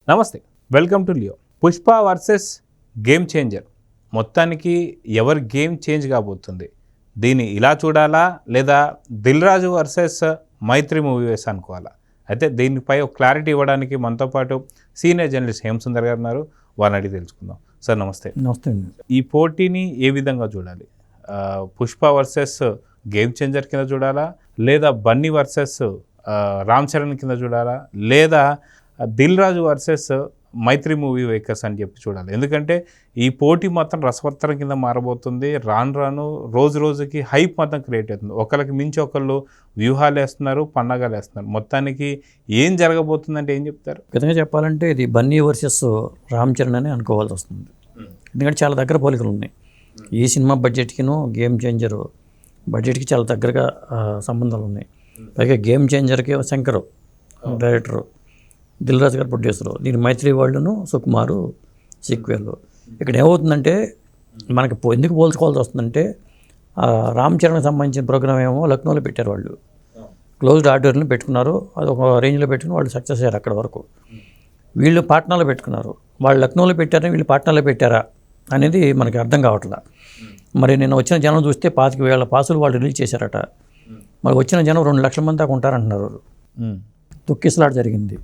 నమస్తే, welcome to Leo. Pushpa versus game changer, మొత్తానికి ఎవరి గేమ్ చేంజ్ కాబోతుంది? దీన్ని ఇలా చూడాలా లేదా దిల్ రాజు వర్సెస్ మైత్రి మూవీ వేసి అనుకోవాలా? అయితే దీనిపై ఒక క్లారిటీ ఇవ్వడానికి మనతో పాటు సీనియర్ జర్నలిస్ట్ హేమసుందర్ గారు ఉన్నారు. వారిని అడిగి తెలుసుకుందాం. సార్ నమస్తే. నమస్తే అండి. ఈ పోటీని ఏ విధంగా చూడాలి? పుష్ప వర్సెస్ గేమ్ చేంజర్ కింద చూడాలా, లేదా బన్నీ వర్సెస్ రామ్ చరణ్ కింద చూడాలా, లేదా దిల్ రాజు వర్సెస్ మైత్రి మూవీ మేకర్స్ అని చెప్పి చూడాలి? ఎందుకంటే ఈ పోటీ మాత్రం రసవత్తరం కింద మారబోతుంది. రాను రోజు రోజుకి హైప్ మాత్రం క్రియేట్ అవుతుంది. ఒకరికి మించి ఒకళ్ళు వ్యూహాలు వేస్తున్నారు, పండగలు వేస్తున్నారు. మొత్తానికి ఏం జరగబోతుందంటే ఏం చెప్తారు? విధంగా చెప్పాలంటే ఇది బన్నీ వర్సెస్ రామ్ చరణ్ అని అనుకోవాల్సి వస్తుంది. ఎందుకంటే చాలా దగ్గర పోలికలు ఉన్నాయి. ఈ సినిమా బడ్జెట్కిను గేమ్ చేంజర్ బడ్జెట్కి చాలా దగ్గరగా సంబంధాలు ఉన్నాయి. పైగా గేమ్ చేంజర్కి శంకర్ డైరెక్టరు, దిల్ రాజు గారు ప్రొడ్యూసరు, దీని మైత్రి వాళ్ళను సుకుమారు సీక్వెల్. ఇక్కడ ఏమవుతుందంటే మనకి ఎందుకు పోల్చుకోవాల్సి వస్తుందంటే రామ్ చరణ్కి సంబంధించిన ప్రోగ్రామ్ ఏమో లక్నోలో పెట్టారు. వాళ్ళు క్లోజ్డ్ ఆడిటోరియంలో పెట్టుకున్నారు. అది ఒక రేంజ్లో పెట్టుకుని వాళ్ళు సక్సెస్ అయ్యారు అక్కడ వరకు. వీళ్ళు పాట్నాలో పెట్టుకున్నారు. వాళ్ళు లక్నోలో పెట్టారా, వీళ్ళు పాట్నాలో పెట్టారా అనేది మనకి అర్థం కావట్లా. మరి నేను వచ్చిన జనం చూస్తే 25,000 పాసులు వాళ్ళు రిలీజ్ చేశారట. మరి వచ్చిన జనం 2 లక్షల మంది దాకా ఉంటారంటున్నారు. తొక్కిసలాట జరిగింది.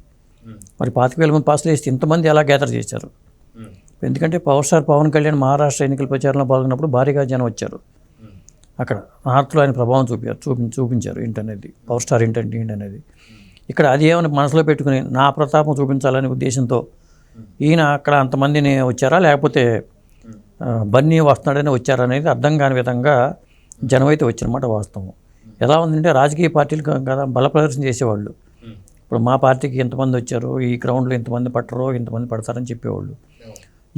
మరి 25,000 మంది పాసులు వేస్తే ఇంతమంది ఎలా గ్యాదర్ చేశారు? ఎందుకంటే పవర్ స్టార్ పవన్ కళ్యాణ్ మహారాష్ట్ర ఎన్నికల ప్రచారంలో పాల్గొన్నప్పుడు భారీగా జనం వచ్చారు. అక్కడ నార్త్లో ఆయన ప్రభావం చూపించారు ఏంటనేది, పవర్ స్టార్ ఏంటంటే ఏంటనేది. ఇక్కడ అది ఏమైనా మనసులో పెట్టుకుని నా ప్రతాపం చూపించాలనే ఉద్దేశంతో ఈయన అక్కడ అంతమందిని వచ్చారా, లేకపోతే బన్నీ వస్తున్నాడని వచ్చారా అనేది అర్థం కాని విధంగా జనం అయితే వచ్చారన్నమాట. వాస్తవం ఎలా ఉందంటే రాజకీయ పార్టీలు కదా బల ప్రదర్శన చేసేవాళ్ళు. ఇప్పుడు మా పార్టీకి ఎంతమంది వచ్చారు, ఈ గ్రౌండ్లో ఎంతమంది పట్టరో ఎంతమంది పడతారని చెప్పేవాళ్ళు.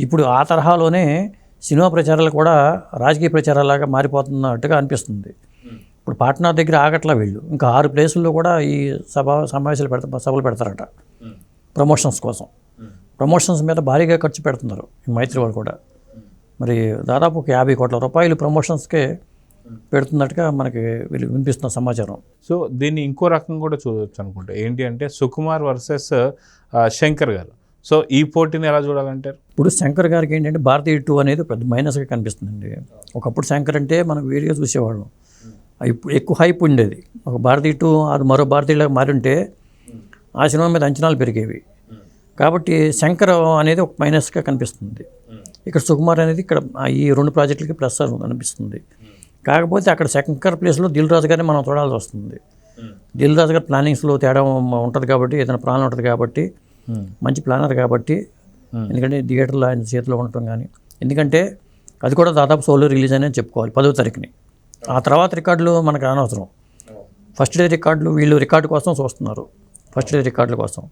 ఇప్పుడు ఆ తరహాలోనే సినిమా ప్రచారాలు కూడా రాజకీయ ప్రచారాలాగా మారిపోతున్నట్టుగా అనిపిస్తుంది. ఇప్పుడు పాట్నా దగ్గర ఆగట్లా వీళ్ళు, ఇంకా 6 ప్లేసుల్లో కూడా ఈ సభలు పెడతారట ప్రమోషన్స్ కోసం. ప్రమోషన్స్ మీద భారీగా ఖర్చు పెడుతున్నారు ఈ మైత్రి వాళ్ళు కూడా. మరి దాదాపు ఒక 50 కోట్ల రూపాయలు ప్రమోషన్స్కే పెడుతున్నట్టుగా మనకి వీళ్ళు వినిపిస్తున్న సమాచారం. సో దీన్ని ఇంకో రకం కూడా చూడవచ్చు అనుకుంటే ఏంటి అంటే సుకుమార్ వర్సెస్ శంకర్ గారు. సో ఈ పోటీని ఎలా చూడాలంటారు? ఇప్పుడు శంకర్ గారికి ఏంటంటే భారతీయ 2 అనేది పెద్ద మైనస్గా కనిపిస్తుందండి. ఒకప్పుడు శంకర్ అంటే మనం వేడిగా చూసేవాళ్ళం. ఇప్పుడు ఎక్కువ హైప్ ఉండేది. ఒక భారతీయ 2 అది మరో భారతీయులాగా మారింటే ఆ సినిమా మీద అంచనాలు పెరిగేవి. కాబట్టి శంకర్ అనేది ఒక మైనస్గా కనిపిస్తుంది. ఇక్కడ సుకుమార్ అనేది ఇక్కడ ఈ 2 ప్రాజెక్టులకి ప్లస్ అనిపిస్తుంది. కాకపోతే అక్కడ శంకర్ ప్లేస్లో దిల్ రాజు గారిని మనం చూడాల్సి వస్తుంది. దిల్ రాజు గారి ప్లానింగ్స్లో తేడా ఉంటుంది కాబట్టి, ఏదైనా ప్లాన్ ఉంటుంది కాబట్టి, మంచి ప్లానర్ కాబట్టి, ఎందుకంటే థియేటర్లో ఆయన చేతిలో ఉండటం కానీ, ఎందుకంటే అది కూడా దాదాపు సోలో రిలీజ్ అని చెప్పుకోవాలి 10వ తారీఖుని. ఆ తర్వాత రికార్డులు మనకు అనవసరం. ఫస్ట్ డే రికార్డులు వీళ్ళు రికార్డు కోసం చూస్తున్నారు, ఫస్ట్ డే రికార్డుల కోసం.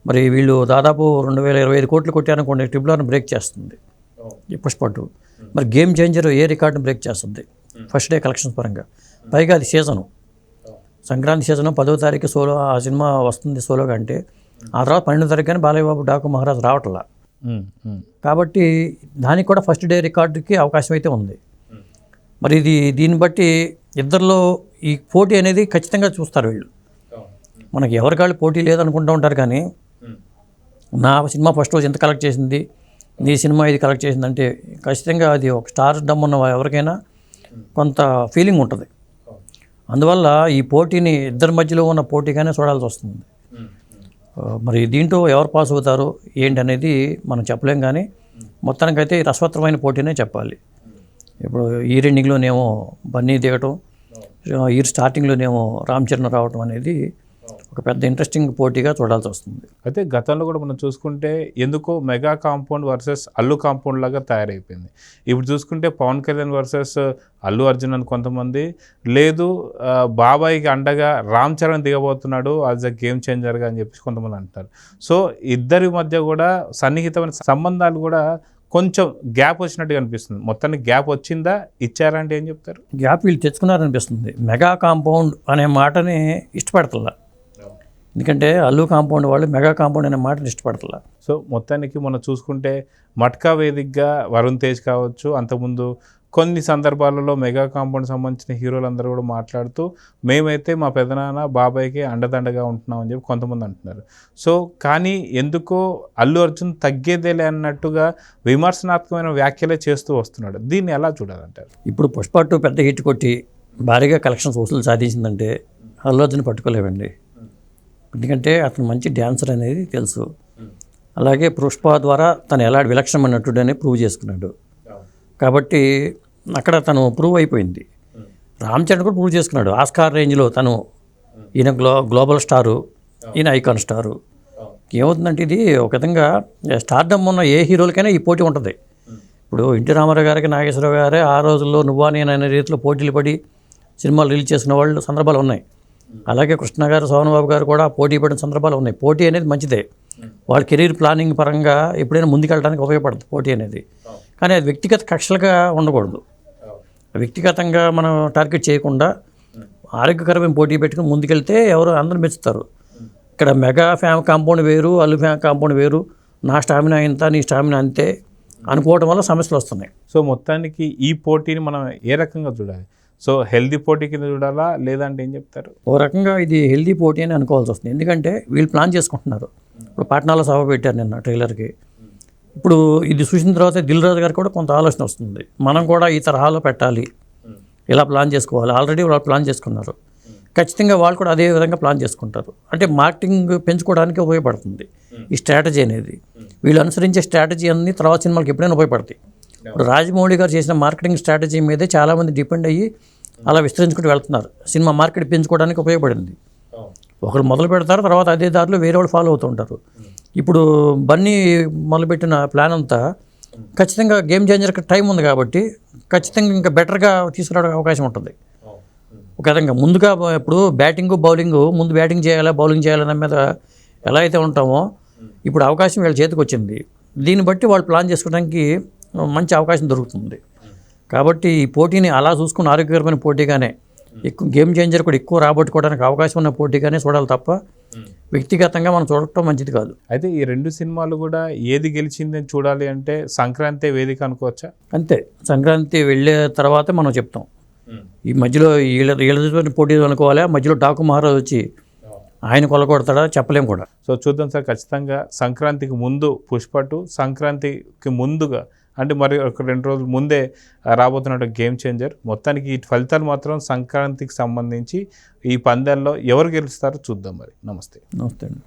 మరి వీళ్ళు దాదాపు 2025 కోట్లు కొట్టారనుకోండి, ట్రిపుల్ బ్రేక్ చేస్తుంది ఈ పుష్ప 2. మరి గేమ్ చేంజర్ ఏ రికార్డును బ్రేక్ చేస్తుంది ఫస్ట్ డే కలెక్షన్స్ పరంగా. పైగా అది సీజను, సంక్రాంతి సీజను 10వ తారీఖు సోలో ఆ సినిమా వస్తుంది సోలోగా. అంటే ఆ తర్వాత 12వ తారీఖు కానీ బాలయ్య బాబు డాకు మహారాజ్ రావట్లా. కాబట్టి దానికి కూడా ఫస్ట్ డే రికార్డుకి అవకాశం అయితే ఉంది. మరి దీన్ని బట్టి ఇద్దరిలో ఈ పోటీ అనేది ఖచ్చితంగా చూస్తారు వీళ్ళు. మనకి ఎవరికాళ్ళు పోటీ లేదనుకుంటూ ఉంటారు, కానీ నా సినిమా ఫస్ట్ రోజు ఎంత కలెక్ట్ చేసింది, నీ సినిమా ఇది కలెక్ట్ చేసిందంటే ఖచ్చితంగా అది ఒక స్టార్ డమ్ ఉన్న ఎవరికైనా కొంత ఫీలింగ్ ఉంటుంది. అందువల్ల ఈ పోటీని ఇద్దరి మధ్యలో ఉన్న పోటీగానే చూడాల్సి వస్తుంది. మరి దీంట్లో ఎవరు పాస్ అవుతారు ఏంటి అనేది మనం చెప్పలేం, కానీ మొత్తానికైతే రసవత్తరమైన పోటీనే చెప్పాలి. ఇప్పుడు ఇయర్ ఎండింగ్లోనేమో బన్నీ దిగటం, ఇయర్ స్టార్టింగ్లోనేమో రామ్ చరణ్ రావటం అనేది ఒక పెద్ద ఇంట్రెస్టింగ్ పోటీగా చూడాల్సి వస్తుంది. అయితే గతంలో కూడా మనం చూసుకుంటే ఎందుకో mega compound versus Allu compound లాగా తయారైపోయింది. ఇప్పుడు చూసుకుంటే పవన్ కళ్యాణ్ వర్సెస్ అల్లు అర్జున్ అని కొంతమంది, లేదు బాబాయ్కి అండగా రామ్ చరణ్ దిగబోతున్నాడు యాజ్ అ గేమ్ చేంజర్గా అని చెప్పి కొంతమంది అంటారు. సో ఇద్దరి మధ్య కూడా సన్నిహితమైన సంబంధాలు కూడా కొంచెం గ్యాప్ వచ్చినట్టుగా అనిపిస్తుంది. మొత్తానికి గ్యాప్ వచ్చిందా, ఇచ్చారంటే ఏం చెప్తారు? గ్యాప్ వీళ్ళు తెచ్చుకున్నారనిపిస్తుంది. మెగా కాంపౌండ్ అనే మాటని ఇష్టపడతల్లా, ఎందుకంటే అల్లు కాంపౌండ్ వాళ్ళు మెగా కాంపౌండ్ అనే మాటను ఇష్టపడతలా. సో మొత్తానికి మనం చూసుకుంటే మట్కా వేదికగా వరుణ్ తేజ్ కావచ్చు, అంతకుముందు కొన్ని సందర్భాలలో మెగా కాంపౌండ్ సంబంధించిన హీరోలందరూ కూడా మాట్లాడుతూ మేమైతే మా పెదనాన్న బాబాయ్కి అండదండగా ఉంటున్నాం అని చెప్పి కొంతమంది అంటున్నారు. సో కానీ ఎందుకో అల్లు అర్జున్ తగ్గేదేలే అన్నట్టుగా విమర్శనాత్మకమైన వ్యాఖ్యలే చేస్తూ వస్తున్నాడు. దీన్ని ఎలా చూడాలంటారు? ఇప్పుడు పుష్ప 2 పెద్ద హిట్ కొట్టి భారీగా కలెక్షన్స్ వసూలు సాధించిందంటే అల్లు అర్జున్ పట్టుకోలేవండి. ఎందుకంటే అతను మంచి డ్యాన్సర్ అనేది తెలుసు. అలాగే పుష్ప ద్వారా తను ఎలా విలక్షణమైన నటుడు అని ప్రూవ్ చేసుకున్నాడు. కాబట్టి అక్కడ తను ప్రూవ్ అయిపోయింది. రామ్ చరణ్ కూడా ప్రూవ్ చేసుకున్నాడు. ఆస్కార్ రేంజ్లో తను ఈయన గ్లోబల్ స్టారు, ఈయన ఐకాన్ స్టారు. ఏమవుతుందంటే ఇది ఒక విధంగా స్టార్డమ్ ఉన్న ఏ హీరోలకైనా ఈ పోటీ ఉంటుంది. ఇప్పుడు ఎన్టీ రామారావు గారికి, నాగేశ్వరరావు గారే ఆ రోజుల్లో నువ్వా నేను అనే రీతిలో పోటీలు పడి సినిమాలు రిలీజ్ చేసిన వాళ్ళు సందర్భాలు ఉన్నాయి. అలాగే కృష్ణ గారు, సోహన్ బాబు గారు కూడా పోటీ పడిన సందర్భాలు ఉన్నాయి. పోటీ అనేది మంచిదే. వాళ్ళ కెరీర్ ప్లానింగ్ పరంగా ఎప్పుడైనా ముందుకెళ్ళడానికి ఉపయోగపడుతుంది పోటీ అనేది. కానీ అది వ్యక్తిగత కక్షలుగా ఉండకూడదు. వ్యక్తిగతంగా మనం టార్గెట్ చేయకుండా ఆరోగ్యకరమైన పోటీ పెట్టుకుని ముందుకెళ్తే ఎవరు అందరూ మెచ్చుతారు. ఇక్కడ మెగా కాంపౌండ్ వేరు, అల్లు కాంపౌండ్ వేరు, నా స్టామినా ఇంత, నీ స్టామినా అంతే అనుకోవడం వల్ల సమస్యలు వస్తున్నాయి. సో మొత్తానికి ఈ పోటీని మనం ఏ రకంగా చూడాలి? సో హెల్దీ పోటీ కింద చూడాలా, లేదంటే ఏం చెప్తారు? ఓ రకంగా ఇది హెల్దీ పోటీ అని అనుకోవాల్సి వస్తుంది. ఎందుకంటే వీళ్ళు ప్లాన్ చేసుకుంటున్నారు. ఇప్పుడు పాట్నాలో సభ పెట్టారు నిన్న ట్రైలర్కి. ఇప్పుడు ఇది చూసిన తర్వాత దిల్ రాజు గారికి కూడా కొంత ఆలోచన వస్తుంది. మనం కూడా ఈ తరహాలో పెట్టాలి, ఇలా ప్లాన్ చేసుకోవాలి. ఆల్రెడీ వాళ్ళు ప్లాన్ చేసుకున్నారు. ఖచ్చితంగా వాళ్ళు కూడా అదే విధంగా ప్లాన్ చేసుకుంటారు. అంటే మార్కెటింగ్ పెంచుకోవడానికి ఉపయోగపడుతుంది ఈ స్ట్రాటజీ అనేది. వీళ్ళు అనుసరించే స్ట్రాటజీ అన్ని తర్వాత సినిమాలకు ఎప్పుడైనా ఉపయోగపడతాయి. ఇప్పుడు రాజమౌళి గారు చేసిన మార్కెటింగ్ స్ట్రాటజీ మీదే చాలామంది డిపెండ్ అయ్యి అలా విస్తరించుకుంటూ వెళ్తున్నారు. సినిమా మార్కెట్ పెంచుకోవడానికి ఉపయోగపడింది. ఒకరు మొదలు పెడతారు, తర్వాత అదే దారిలో వేరే వాళ్ళు ఫాలో అవుతూ ఉంటారు. ఇప్పుడు బన్నీ మొదలుపెట్టిన ప్లాన్ అంతా ఖచ్చితంగా గేమ్ చేంజర్కి టైం ఉంది కాబట్టి ఖచ్చితంగా ఇంకా బెటర్గా తీసుకురావడానికి అవకాశం ఉంటుంది. ఒక విధంగా ముందుగా ఇప్పుడు బౌలింగ్ ముందు బ్యాటింగ్ చేయాలా బౌలింగ్ చేయాలన్న మీద ఎలా అయితే ఉంటామో ఇప్పుడు అవకాశం వీళ్ళ చేతికి వచ్చింది. దీన్ని బట్టి వాళ్ళు ప్లాన్ చేసుకోవడానికి మంచి అవకాశం దొరుకుతుంది. కాబట్టి ఈ పోటీని అలా చూసుకుని ఆరోగ్యకరమైన పోటీగానే, ఎక్కువ గేమ్ చేంజర్ కూడా ఎక్కువ రాబట్టుకోవడానికి అవకాశం ఉన్న పోటీగానే చూడాలి తప్ప వ్యక్తిగతంగా మనం చూడటం మంచిది కాదు. అయితే ఈ రెండు సినిమాలు కూడా ఏది గెలిచిందని చూడాలి అంటే సంక్రాంతి వేదిక అనుకోవచ్చా? అంతే, సంక్రాంతి వెళ్ళే తర్వాతే మనం చెప్తాం. ఈ మధ్యలో వీళ్ళ పోటీ అనుకోవాలి. మధ్యలో డాకు మహారాజ్ వచ్చి ఆయన కొలగొడతాడా చెప్పలేము కూడా. సో చూద్దాం సార్. ఖచ్చితంగా సంక్రాంతికి ముందు పుష్ప 2, సంక్రాంతికి ముందుగా అంటే మరి ఒక 2 రోజుల ముందే రాబోతున్నట్టు గేమ్ చేంజర్. మొత్తానికి ఈ ఫలితాలు మాత్రం సంక్రాంతికి సంబంధించి ఈ పందాల్లో ఎవరు గెలుస్తారో చూద్దాం మరి. నమస్తే. నమస్తే అండి.